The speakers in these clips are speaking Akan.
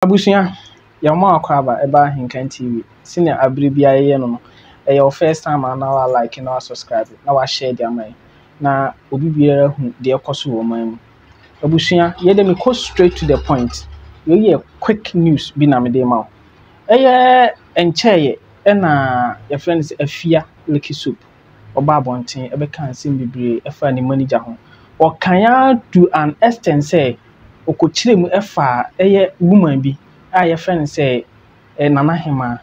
Abusia, your mom craba about Hinkan TV. Senior Abribia no. Your first time and now I like and now subscribe. Now I share their mind. Na obi biara hu de ekoso wo man. Abusia, ye dem go straight to the point. We hear quick news bi na me dey ma. Encheye na your friends afia licky soup. Oba bonten e be kan sim bibre e fa ni manager ho. O kan ya do an extent say okochire mu efa woman bi a ye friend say Nana Hema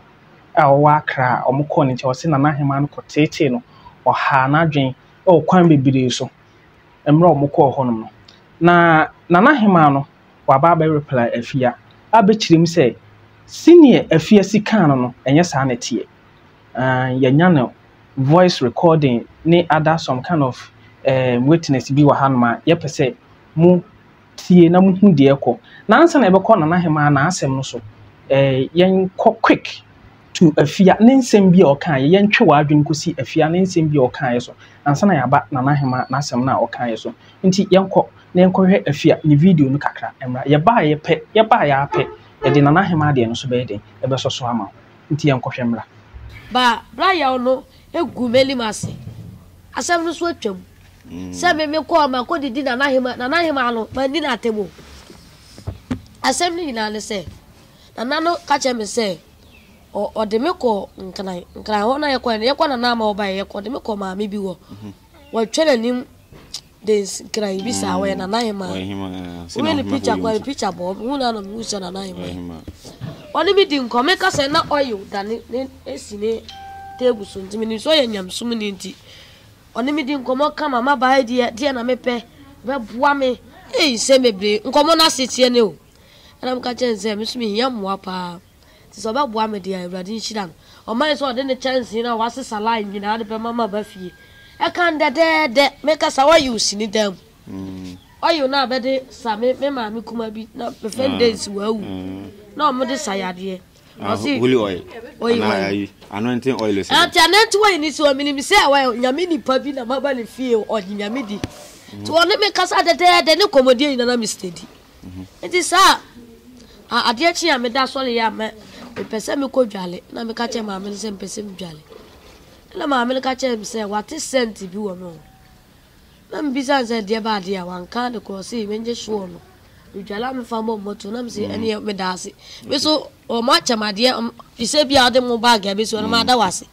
a wa kra omukọ ni che o se Nana Hema no kotete no o ha na dwen o kwan bebire so emre omukọ ho no na Nana Hema no wa ba reply afia abechire mu say senior afia sikan no enye sa na tie yanya no voice recording ni other some kind of witness bi wa hanma ye pese mu tie na muhu de ekọ na ansa na ebekọ Nana Hema na asem no so yen quick to afia ne nsem bi o kan yen twe wa adwen kosi afia ne nsem bi o kan so ansa na yaba Nana Hema na asem na o kan so nti yen kọ na yen hwe afia ni video no kakra emra ye ba ye pe ye de Nana Hema de no so be den ebe so ama nti yen hwe mra ba bra ya no egu melimase asem no so atwam se me ko ma ko didi Nana Hema no ma ni na tebo asem ni na le se Nana no ka che me se o de me ko nkran ho na ye ko na ma oba ye ko de me ko ma me bi wo wa twele nim de nkran bi sa we Nana Hema we ni picture bo hu na no mu se Nana Hema oni bi di nko me ka se na oil dani esi ne table so ntimi ni so ye nyam sum ni nti oni mi di nkomo ka mama ba die na mepe be boa me se mebre nkomo na setie ne o ana m ka chense me sumi yamwa pa ti so ba boa me dia Awurade nshira no o man so de ne chance na wase salai nyina de be mama ba fie e kan de me ka sa wa use ni dam oyo na be de sa me ma me kuma bi na perfect days wa wu na mo de sayade holy oil anointing oil is anointing oil ni so mi say wa nyame ni pa bi na maba le fie o nyame di to one me kasa de ne komodie na mi steady enti sa ade chi ya me da so le ya me pese me ko dwale na me ka che ma me se pese me dwale na ma me ka che me se what cent bi wo no na me bisa se de ba de ya wan ka de ko se me nje sho no dwala me fa mo moto na me se ene me da ase me so o ma chamade ise bia ade mo bag ya be so na ma da wase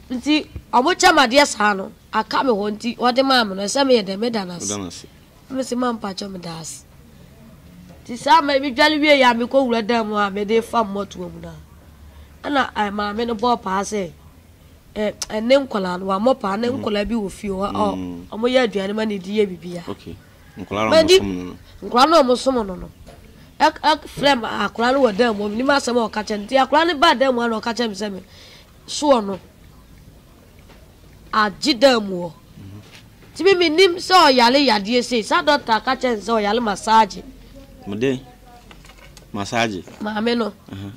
nti o mo chamade sa no aka me ho nti o de ma me no se me ye de me da na ase me se ma mpa cho me da ase ti sa me bi dwale wie ya me ko wura da mo a me de fa moto mu na ana ai ma me no bo pa se ene nkola no wa mo pa ne nkola bi wo fie o mo ya aduane ma ne di ye bibia okay nkola no mo somo no ek flem akola no da mo ni ma se mo ka chen ti akola ne ba da mo na ka chen se me so no ajida mo ti mi nim so yale yade se sa doctor ka chen so yale massage mode massage ma me no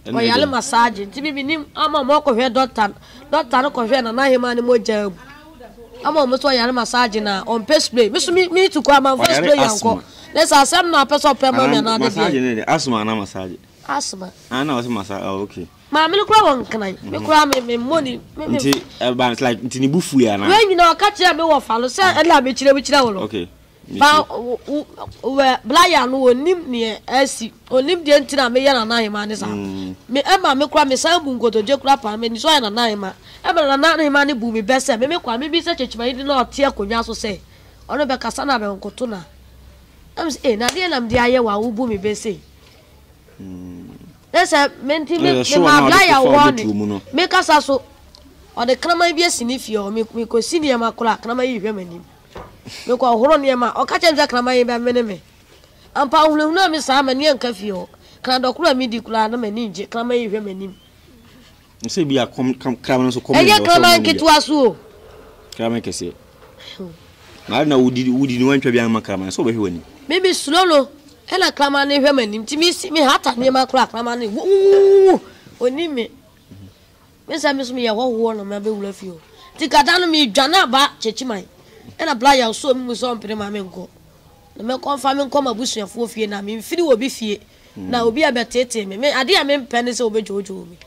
o yale massage ti mi nim ama mo ko hwe doctor no ko hwe Nana Hema ni mo jam ama mo so yale massage na on pay spray me to ko ama first spray yanko let's asem na person pe ma me na de massage ne asma na massage asma ana was massage okay ma me kura won kan me kura me money nti it's like nti ni bufu ya na we nyina ka kire me wo falo se ela me kire wo okay ba we blaya no onim ne asi onim de ntina me ya Nana Hema ne sa me ema me kura me san bu nkotoje kura pa me ni so ya Nana Hema ema Nana Hema ne bu me bese me kwa me bi se chechima yi na ote akonwa so se ono be kasa na be nkoto na am say na de nam de aye wa wo bu me bese esa menti me ma blaya wo ne me kasa so o de krama bi asini fie o me ko sini ma kura krama yi hwe manim me ko horo ne ma o ka chenza krama yi ba mene me ampa hulu na me sa mani anka fie o kra do kura mi di kura na mani nje krama yi hwe manim nse bi a krama no so kom e krama kitu aso krama kese na wudi ni wantwa bi an krama so be hwe wani me bi slolo ela krama ne hwe manim ti mi hata ne ma kura krama ne oni me sa me so me ye ho no ma be wula fie o ti kada no mi dwana ba chechiman ena bla ya so mi so mpere ma me nko na me konfa me nko mabusuafo fie na me mfiri wo bi fie na obi abetete me ade a me mpene se obejojo mi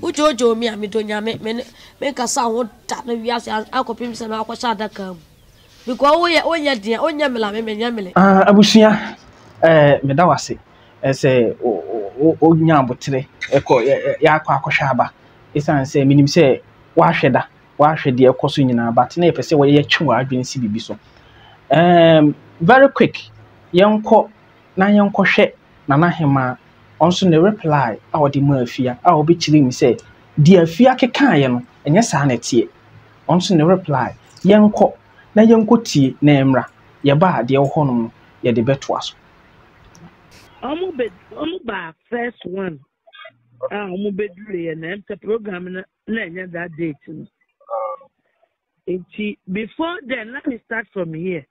ujojo mi amidonya me kasa ho ta na wiase akopim se na akwosha adaka mu because onya dia onya mela me nya mele abusua me da wase ese onya abotre eko ya akwa aba isan se minim se wahwe de ekoso nyina but na epese wo ye twe adwen si bibi so very quick yenko hwe na hema onso ne reply a odi ma afia a obi chiri mi se di afia keka ye no enye sa na tie onso ne reply yenko tie na emra ye ba de wo hono ye de beto aso omu ba first one omu bedure ye na ente program na enye that date no before then let me start from here.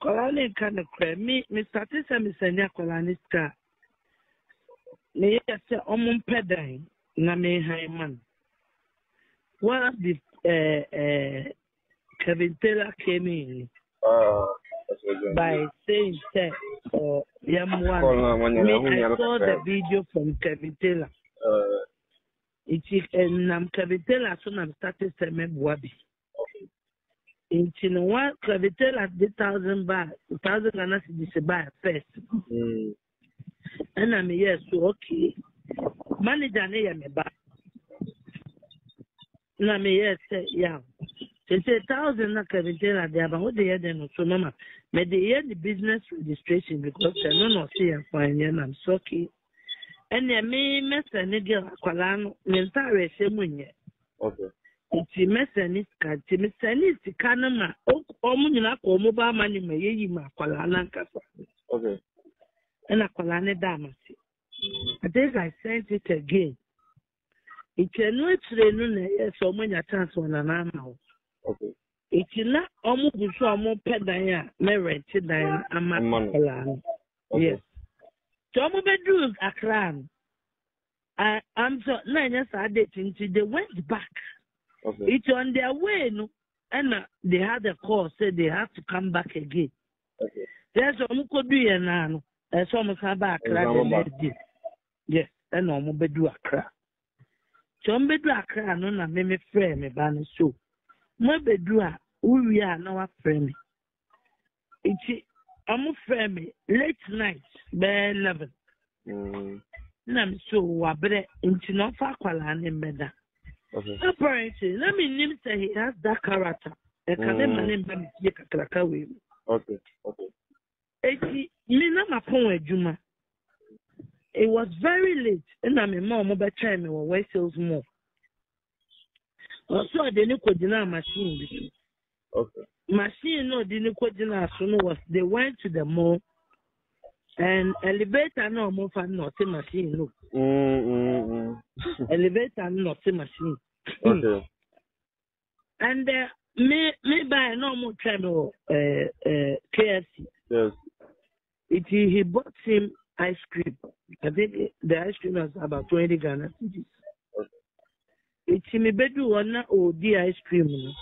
Kolani kind of me started some senior kolani ska. Me say pedai na me man. One of the Kevin Taylor came in by saying that me I saw the video from Kevin Taylor. Nam Kevin Taylor so nam started to me wabi. In one Kevin Taylor did 1,000 baht, 1,000 Ghana cedis buy first. And I'm yes, so okay. Manager ne me back. Na me yes say yeah. They say 1,000 na Kevin Taylor there, but what they had then so mama. Me they had the business registration because I no see and fine and I'm so okay. And me mesa ne girl akwala no me ntare hye munye. Okay. Iti mesa ni ska ti mesa ni sika na ma omu nyina ko omu ba ma ni me yeyi ma akwala na nkasa. Okay. And akwala ne da ma si. I think I sent it again. Iti no trenu na yes omu nya chance na na ma. Okay. Iti na omu busu omu pedan a me rent dan ama akwala no. Yes. So I'm bedroom Akran. I'm so nine Saturday they went back. Okay. It's on their way, no, and they had a call said they have to come back again. Okay. There's some could be an ano. There's some come back the next day. Yes, and I'm bedroom Akra. So I'm bedroom Akra no na me friend me ban so. My bedroom we are now friend. It's I'm friend me late night by 11. I'm so wabre into no fa kwala ne meda. Okay. Apparently, let me name say he has that character. E can name be ye kakraka we. Okay. Okay. Me na ma pon adwuma. It was very late and I'm mom be try me we sales more. Also they no kodina machine bi. Okay. Machine no didn't kodina so no was they went to the mall and elevator no more fan not machine no. Elevator not machine. Okay. And me buy no more channel KFC. Yes. He bought him ice cream. I think the ice cream was about 20 Ghana cedis. It's me bedu one or the ice cream.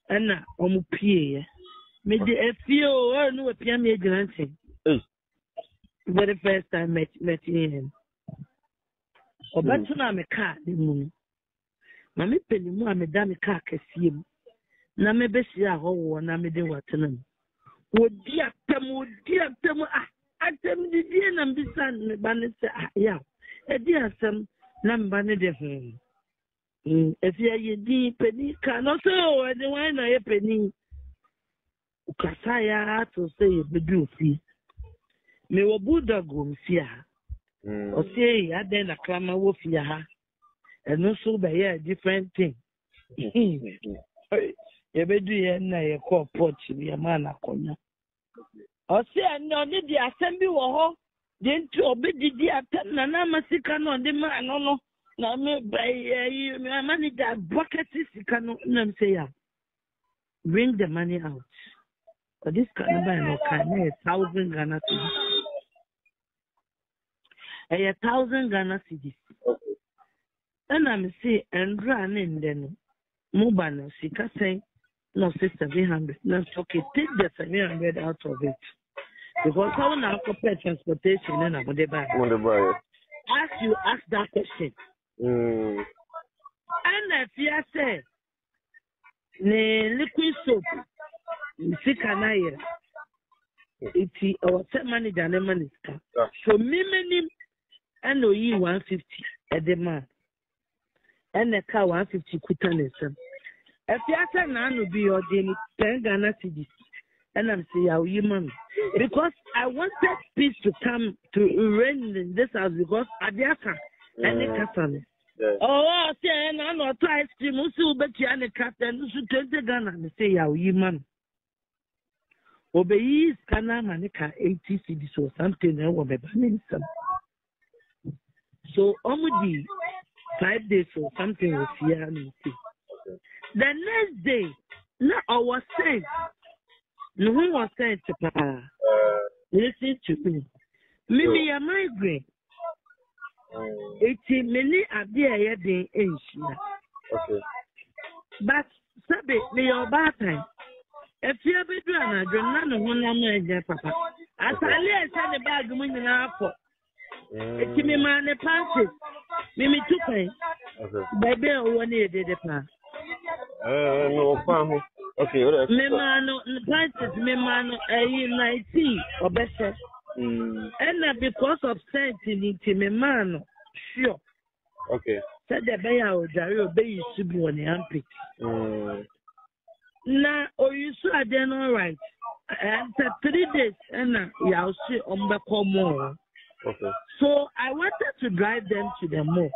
And now pie. Me the feel no appear me granting. Very first time met him. But na me car the moon. Na me penny mu me da me car kese mu. Na me be sia ho na me de watenam. Odi atem atem di na mbisan me ba ne se ya. E di asem na mba ne de ho. Efia ye di penny ka no so e de wan na ye penny. Ukasa ya to say e bedu fi. Me wo budago mfia. O say ya den na klama wo fia ha. And also by a different thing. You bedu ye na ye call pot bi man akonya. O say no ni di assembly wo ho. Den to obedi atem na na masika no de ma no na me by me manager bucket sika no na me say ya. Bring the money out. But this kind of buy no can 1,000 Ghana cedis. 1,000 Ghana cedis. And I'm say and run in then Mubana Sika say no 700. No okay, take the 700 out of it. Because how now compare transportation and I'm the buy. As you ask that question. And if you say ne liquid soap, Sikanaye, it's our set manager and money. So me and no ye 150 at the month. And the car 150 quitting. If you say now no be your 10 Ghana cedis. And I'm saying, how you man? Because I wanted peace to come to reign in this house because Adiaka and the Catholic. Oh, say, and I know try to Musu, but you and the captain, you should 20 Ghana and say, how you man? Obey Kana Manica 80 cities or something, I will be banning some. So, only 5 days or something was here. The next day, now I was saying, no one was saying to Papa, listen to me. Maybe a migraine. 80 minutes a day, a day, okay. But, Sabi, me your bad time. If you have been doing a none of one of Papa. As I lay the bag of money now for it's me, man, the passes. Mimi took me. Baby, one year did the pass. No, family. Okay, Memano, the prices, Memano, a 90 or better. And because of sensitivity, Memano, sure. Okay. Said the Bayer or Dario Bay should be on the armpit. Now, or you saw then all right. And 3 days, and I'll see on the more. Okay. So I wanted to drive them to the mall.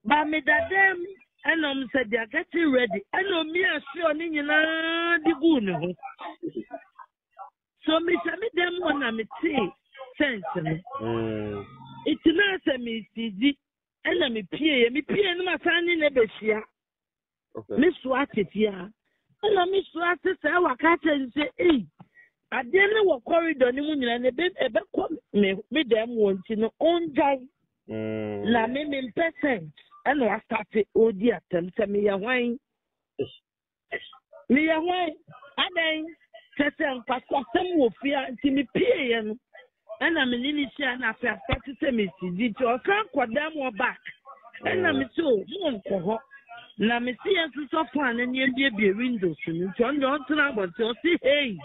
But me that them. And said they are getting ready. I know me as sure the goon. So me them one me sense. It's not a me see and me pay no my son in a besia. Miss Watted here. And I miss Watted say I catch and say, hey, I didn't walk corridor and a bit me them want to know own guy. La me in percent. And I started oh dear to me a wine. Me a wine. And then Tessa Pastor some will fear to me pay and I'm an initial after I started to me see or can't quite them or back. And I'm so now me see us so fun and you be a window soon. John Johnson about to see hey.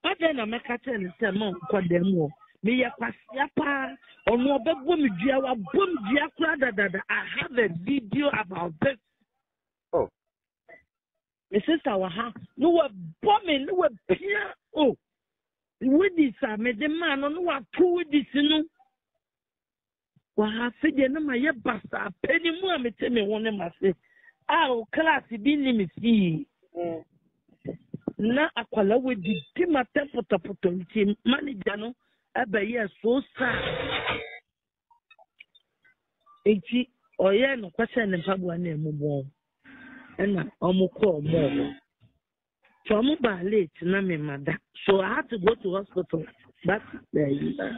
But then I'm a cat and some more quite them more. Me ya kwasiapa ono bebo me dua wa bom dua kura da I have a video about this. Oh. Me sister wa ha no wa bombing no wa pia oh. With this me the man no wa to with this no. Wa ha se de na ma ye basa peni mu me te me won ma se. Ah o class bi ni me fi. Na akwala we di ma tempo nti manager no yes, so sad. Eti oye no kwase ne mpaboa na emubon. Na omo call more. So omo ba late na me mada. So I had to go to hospital. But there you are.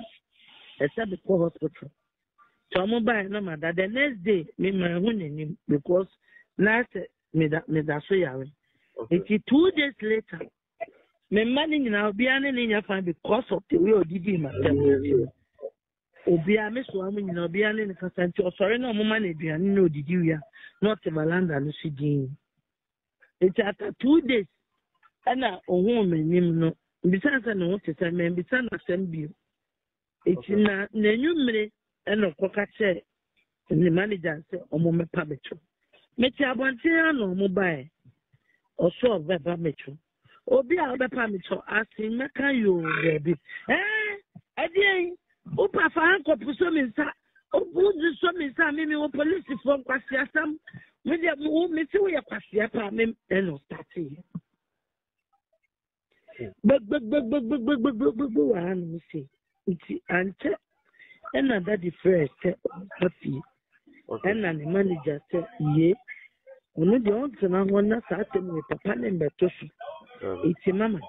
Except before hospital. So omo ba na mada. The next day me ma hu nenim because last me da so yawe. Eti 2 days later me money now be an in fine because of the way did him at Obia Miss Woman, no be an in the sorry, no money be an no did you not a Valanda Lucy. It's after 2 days, and a woman, no, besides, I know what to say, man, besides, I send you. It's in the new minute, and no cocache, and the manager said, O moment pabetro. Metia Bantiano mobile, or so of Baba Metro. Obi a bepa mi cho asin meka yo baby ade opa fa anko puso mi nsa obu di so mi nsa mi wo police for kwasi asam me de wo mi ti wo ye kwasi apa me no start wa han mi say nti ante na that the first happy and the manager say ye ono de on tena wona sa tem mi papa ne mbeto so it's mama.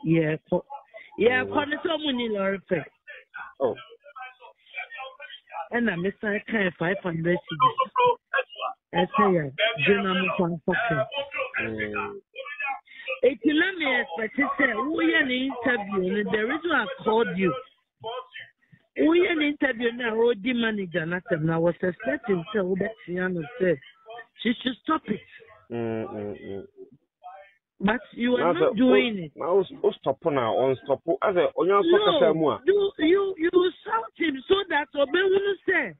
Yeah, no money lorry fair. Oh. And I miss I kind 500 CDs. I say, Jenna Mufan fucking. It's not me expect we an interview and the reason I called you. We an interview now, the manager, not them. I was expecting so that say she should stop it. But you are not doing it. Now, stop now, on stop. As a on your no, you shout him so that Obe will say.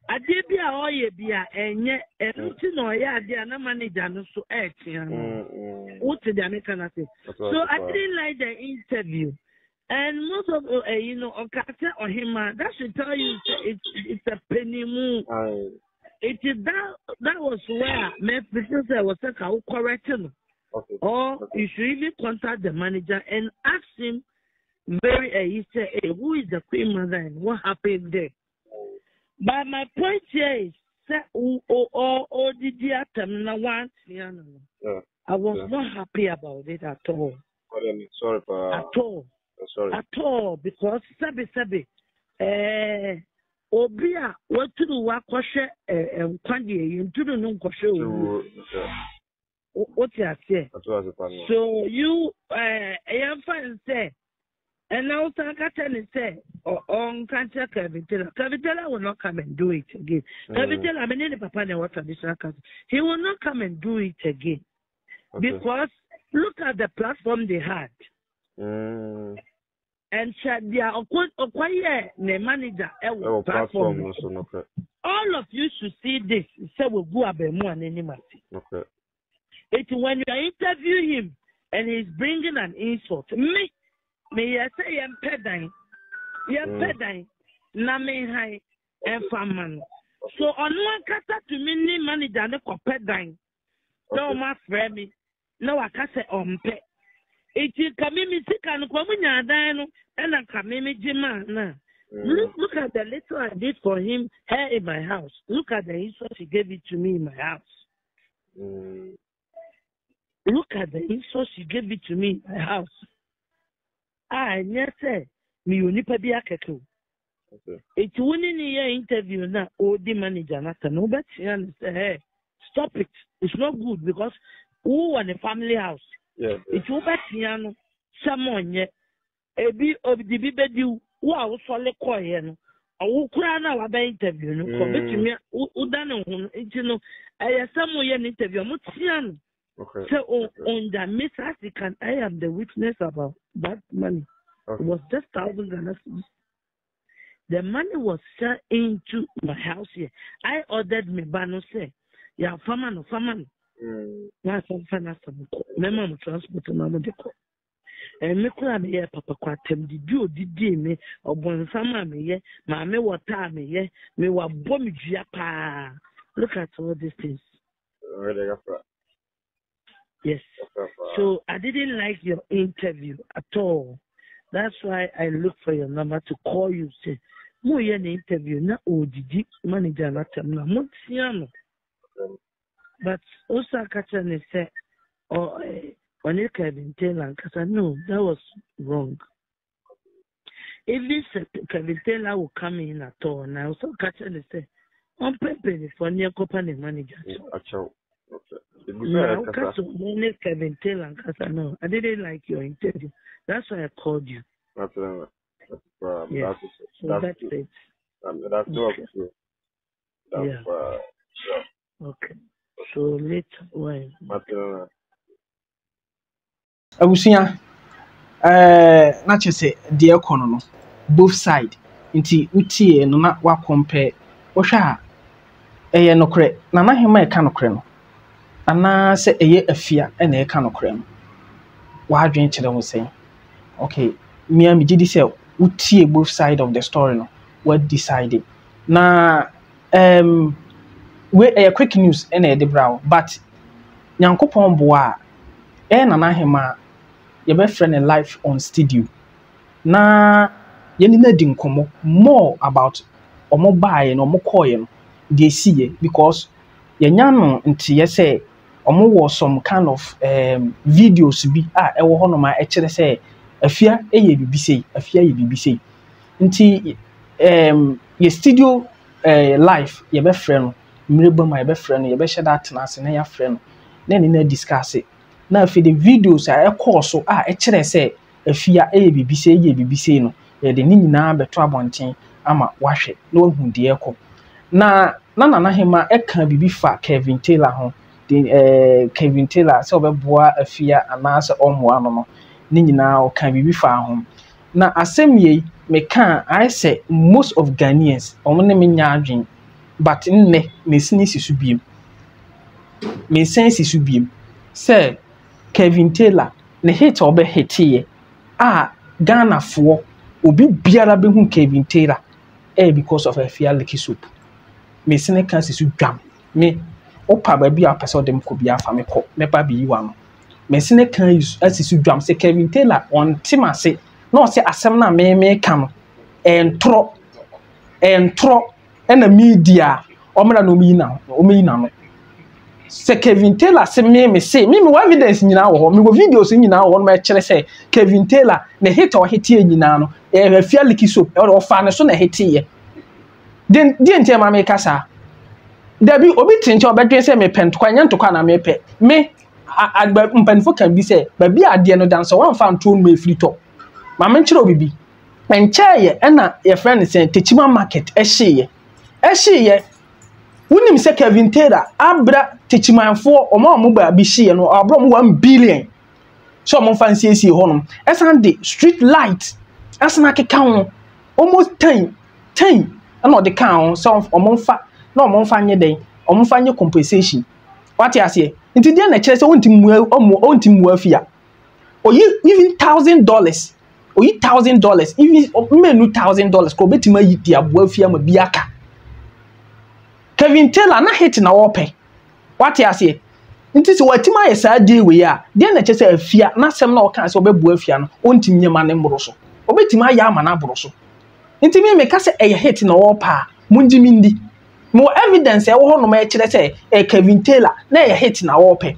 I did be a oye be a and yet, and no, yeah, they are not manager, no so what did I make? So I didn't like the interview. And most of Okata or him, that should tell you it's a penny move. It is that was where my business was correcting. Or you should even contact the manager and ask him he said, hey, who is the queen mother and what happened there? But my point here is that I was not happy about it at all. Sorry, at all, because Sabi Obia what to do what koshe kwandi into the non koshe what you say. So you I am fine say. And now Sakatan say on cancer Cavitella will not come and do it again. Cavitella, I mean the papa and what traditional cousin. He will not come and do it again. Because look at the platform they had. And they are acquire the manager platform. All of you should see this. Say we go abemo and anybody. It's when you interview him and he's bringing an insult. Me I say I'm pedine, na me high and farman. So on one kata to me manager ne ko pedine. No my friend me. No I can say pe. It is coming sick and coming and I come jima. Look at the little I did for him here in my house. Look at the insult he gave it to me in my house. Look at the insult she gave it to me in my house. I never me unipa be akeko. It's winning a interview now. Oh, the manager not no but say, hey, stop it. It's not good because who want a family house? It's over piano. Someone yet a bit of the baby wow solid coin. I will cry now about interview. No, commit to me. Who done it? I have someone interview. I'm so on the miss I am the witness about that money. It was just $1,000. The money was sent into my house here. I ordered me bano say, yeah, farmer. Now some finance my mom transport mama de ko. And me kura me papa kwatem did me or bon sama me ye, mammy water me ye, me wa bomb pa. Look at all these things. Yes. So I didn't like your interview at all. That's why I looked for your number to call you. Say, "Mo ye na interview na ODD manager na temna mo tiano." But Osaka Chane said, "Oh, when you Kevin Taylor, because no, that was wrong. If this Kevin Taylor will come in at all, now Osaka Chane said, I'm preparing for near company manager." No, Kevin Taylor, no, I didn't like your interview. That's why I called you. That's yes. So that's it. That's okay. Yeah. Okay. So later, when? Abusia, not just say dear Conono, both side. Inti utie no na wa compare. Osha, no cre. Nana hima e kano cre no. Ana se eye afia e na e kano cre no. Wa adwen kire wo say. Okay, me gidi say utie both side of the story no. What decided? Na we a quick news e na e de brawo, but Nyankopon boa nana hima ye be friend in live on studio. Na ye ni na di nkomo more about omo bae no omo koye no dey see because ye nya no nti ye say omo was some kind of videos bi e wo hono ma e kire say afia ye bibisei afia ye bibisei nti ye studio live ye be friend no mreba ma ye be friend no ye be share that na ase na ya friend no na ni na discuss it na afi the videos a course so a kire say afia BBC ye BBC no ye de ni nyina beto abonten ama wahwe na wahu de ekọ na Nana Hema eka bibi fa Kevin Taylor ho de Kevin Taylor se obeboa afia anase omoa no ni nyina o kan bibi fa ho na asem ye me kan I say most of Ghanaians omne me nya adwen but nne me sinisi su biem me sensi su biem say Kevin Taylor ne hate obe hate ye Ghana fo obi biara be hu Kevin Taylor because of afia licky soup me sene kan sisu dwam me opa ba bi a pese dem ko bi afa me ko me ba bi yiwa no me sene kan asisu dwam se Kevin Taylor on timase na o se asem na me ka no entro na media o mra no mi na no se Kevin Taylor se me say me evidence nyina wo ho me go videos nyina wo no me kire se Kevin Taylor ne hit or hit nyina no afia licky soup e o fa ne so na hit ye den tie ma me kasa dabi obi tinche obedwen se me pent kwanya ntokwa na me pe me agba mpanfo kan bi se ba bi ade no dan so wan fa nto no efri to ma me nkire obibi enche ye na ye friend se techima market ehye wunim se Kevin Taylor abra techimanfo omo ba bi hye no abro mo 1 billion so mo fa nsie honom esan de street light asana keka ho almost 10 na the count so omonfa na omonfa nye den omonfa nye compensation what you say nti dia na kire se ontimu afia oyi even $1,000 oyi $1,000 even menu $1,000 ko betima yi dia bo afia ma biaka Kevin Taylor na hit na wope what you say nti se watima ye saa dey we ya dia na kire se afia na sem na oka se obebu afia no ontim nye ma ne mboro so obetima ya ama na boro so nti me ka se hit na wopa munjimi ndi mo evidence e wo ho no ma kire se Kevin Taylor na hit na wope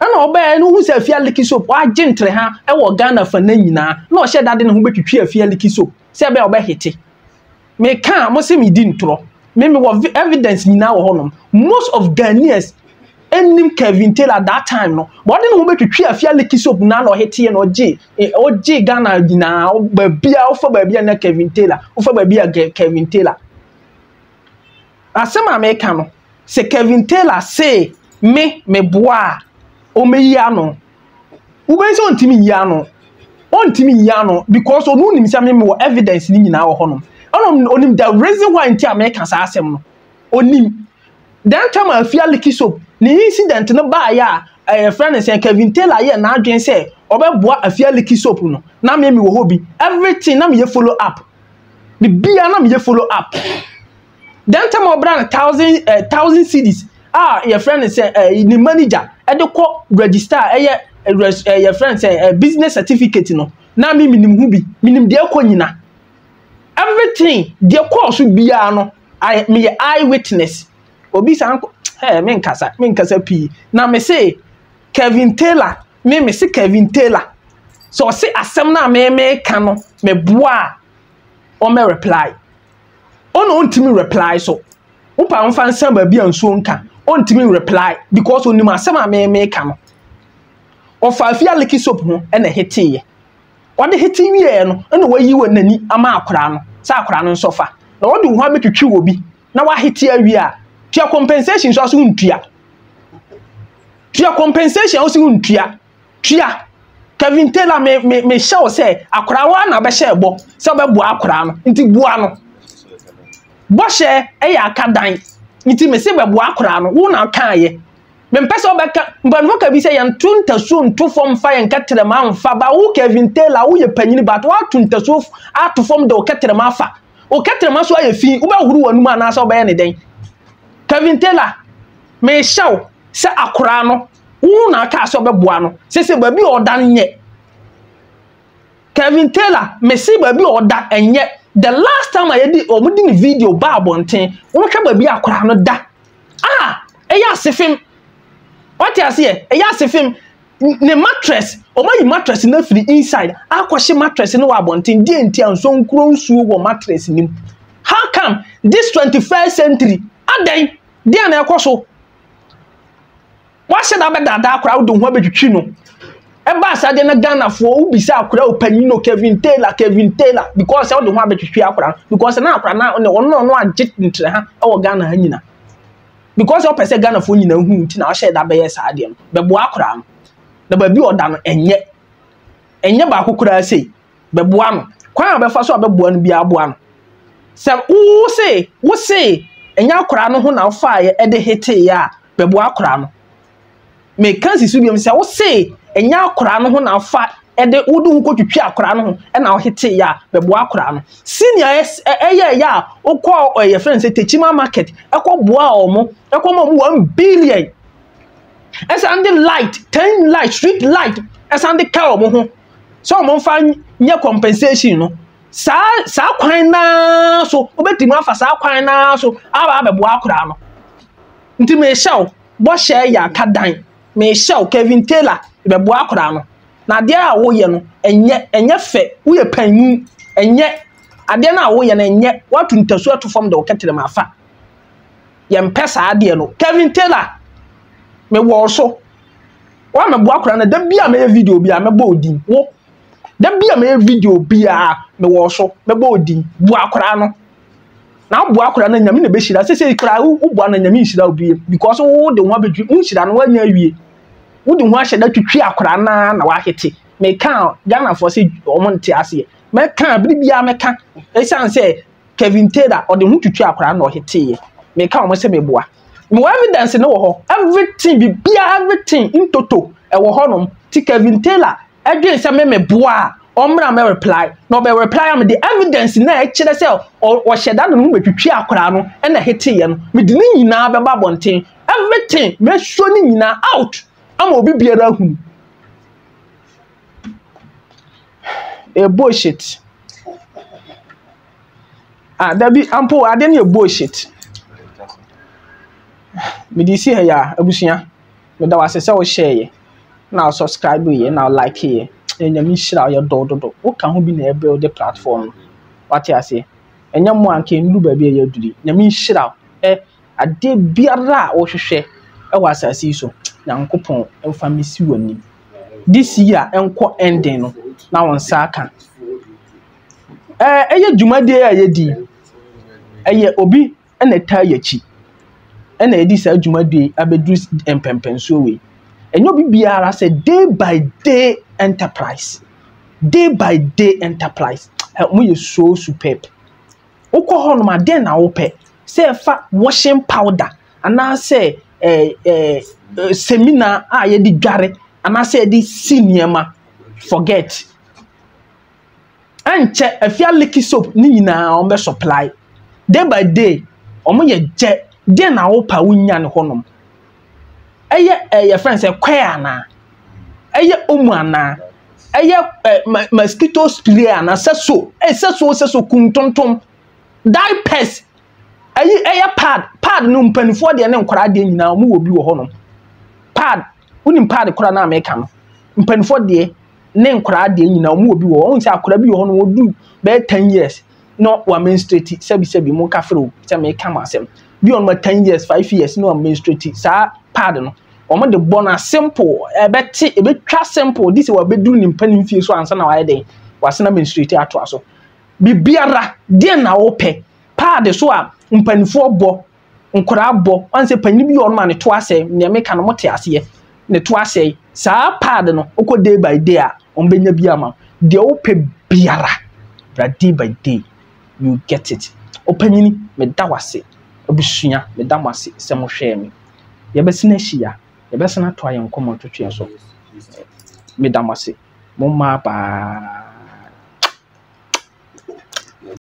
ana oba no hu se afia licky soap wa gentre ha e wo Ghana fa na nyina na o she dade ne ho betwitwi afia licky soap se be oba hit me kan mo se me di ntro me wo evidence nyina wo ho no most of Ghanaians enim Kevin Taylor that time no but they no betwitwi afia licky soap na no hit ye no oji Ghana nyina ba bia ofa ba bia na Kevin Taylor ofa ba bia Kevin Taylor asema America no se Kevin Taylor say me boa o me yi ano wo be so ntimi yi ano because onu nim say me wo evidence ni nyina wo honom onim the reason why nti America sa asem no onim dan time afia licky soap ni incident no ba ya friend say Kevin Taylor ye na adwen say obeboa afia licky soap no na me wo hobi everything na me ye follow up the bia na me ye follow up then time obran 1000 cedis your friend say the manager e de ko register your friend say business certificate no na me minim hu bi minim de ko nyina everything de ko so bia no me eye witness obi san me nkasa pi na me say Kevin Taylor me say Kevin Taylor so say asem na me ka no me boa o me reply ono ontimi reply so upa mfa nsam ba bia nso nka ontimi reply because onim asem a me ka no ofa afia licky soap ho na hetiye wode hetiye no na wayi wanani ama akora no sa akora no nso fa na wode ho abetwetwe obi na wa heti awi a tia compensation so aso ntua tia compensation aso ntua tia Kevin Taylor me show say akora wa na be share bo se obebu akora no nti bua no bo share ya akadan nti me se bebu akora no wo na kan ye me mpese obeka mbanwo ka bi se yan tuntaso ntufom fa yan katrema mfa ba wo Kevin Taylor wo ye panyini but wa tuntaso atufom de wo katrema fa o katrema so aye fi wo ba huru wanum ana so oba ye ne den Kevin Taylor me show se akora no wo na ka so beboa no se ba bi oda nye Kevin Taylor me se ba bi oda enye the last time I did omudi ni video ba bonten wo hwe ba bi akora no da eya asefim what you say eya asefim ne mattress omayi mattress na free inside akwahye mattress no wa bonten die ntia nso nkuro nsuo wo mattress nim how come this 21st century adan die na ekoso wahye da bedada akora wo de ho abetwitwi no eba asade na Ghana fo wo bisa akora opanyino Kevin Taylor because wo de ho abetwitwi akora because na akora na no agye ntre ha e wo Ghana ha nyina because wo pese Ghana fo nyina hu nti na wahye da be yes ade no bebo akora no na ba bi oda no enye ba akokora sei bebo ano kwan abefa so abebo no bi abo ano se wo se enya akora no ho na fa ye e de hete ya bebo akora no me kansi su biom se wo se enya akora no ho na fa e de wudu hu kotwitwi akora no ho e na wo hete ya bebo akora no senior ya okọ ye friend say Techima market ekoboa omo ekomo 1 billion as and the light 10 light street light as and the car omo ho so omo fa nye compensation no sa kwan na so obetimi afa sa kwan na so aba bebo akora no nti me show bo share ya kadan me show Kevin Taylor bebo akora no na de a wo ye no enye fe wo ye panyu enye ade na wo ye na enye watu ntasu atofom de woketere mafa ye mpesa ade no Kevin Taylor me wo so wa me bo akora na da bia me video bia me bo odin wo da bia me video bia me wo so me bo odin bo akora no na bo akora na nyame na be shira sese kra wo bo na nyame shira obi because wo de ho abetwi wo shira no wa nya wie wo de ho ahye da twitwi akora na wa hete me kan Ghana for say omo nte ase me kan bibia me kan esan say Kevin Taylor o de ho twitwi akora na o hete ye me kan omo say me boa me evidence no wo ho everything bibia everything in toto e wo ho no ti Kevin Taylor adwen say me boa omra me reply no be reply am the evidence na e kire say o hyeda no betwitwi akora no e na hete ye no me di ni nyina be ba bonten everything me show ni nyina out ama obi biara hu bullshit that be ampo ade na bullshit me di see ya abusia me da wasese wo share ye na subscribe ye na like ye enyami shira ye do wo ka ho bi na build the platform what you say enyam mo anke ndu ba bi ye duri nyami shira ade biara wo hwehwe e wasase so Yankopon emfa misi wani this year enko ending no na won saka eye dwumade ye di eye obi ena ta yachi ena edi sa dwumade abedu empempenso we enyo bi biara say day by day enterprise mo ye so superb ukọ ho no ma den na wo pe say fa washing powder ana say seminar ye di dware ana say di senior forget anche afia liquid soap ni nyina on be supply day by day omo ye je den na wo pa wunya ne honom eye friends say kwea na eye omu ana eye mosquito spray ana seso kuntontom diapers eye pad no mpanifo de ne nkora de nyina omo wo bi wo honom pad unim pad kora na America no mpanifo de ne nkora de nyina omo wo bi wo on se akora bi wo honom wo du be 10 years no wa menstruate sebi mo kafro se me ka masem bi on ma 10 years 5 years no menstruate sa pad no omo de bona simple ebe twa simple this wa be du ni mpanimfie so ansa na wa den wasena menstruate ato aso bibiara de na wo pe pad so a mpanifo bo nkora bo onse panyi bi on ma ne to ase ne me ka no mote ase ne to ase sa pad no okọ day by day a on benya bi ama de wo pe biara bra day by day you get it opanyini me da wase obusua me da wase se mo hwe me ye besina hia ye besina to ayen komo twetwe so me da wase mo ma ba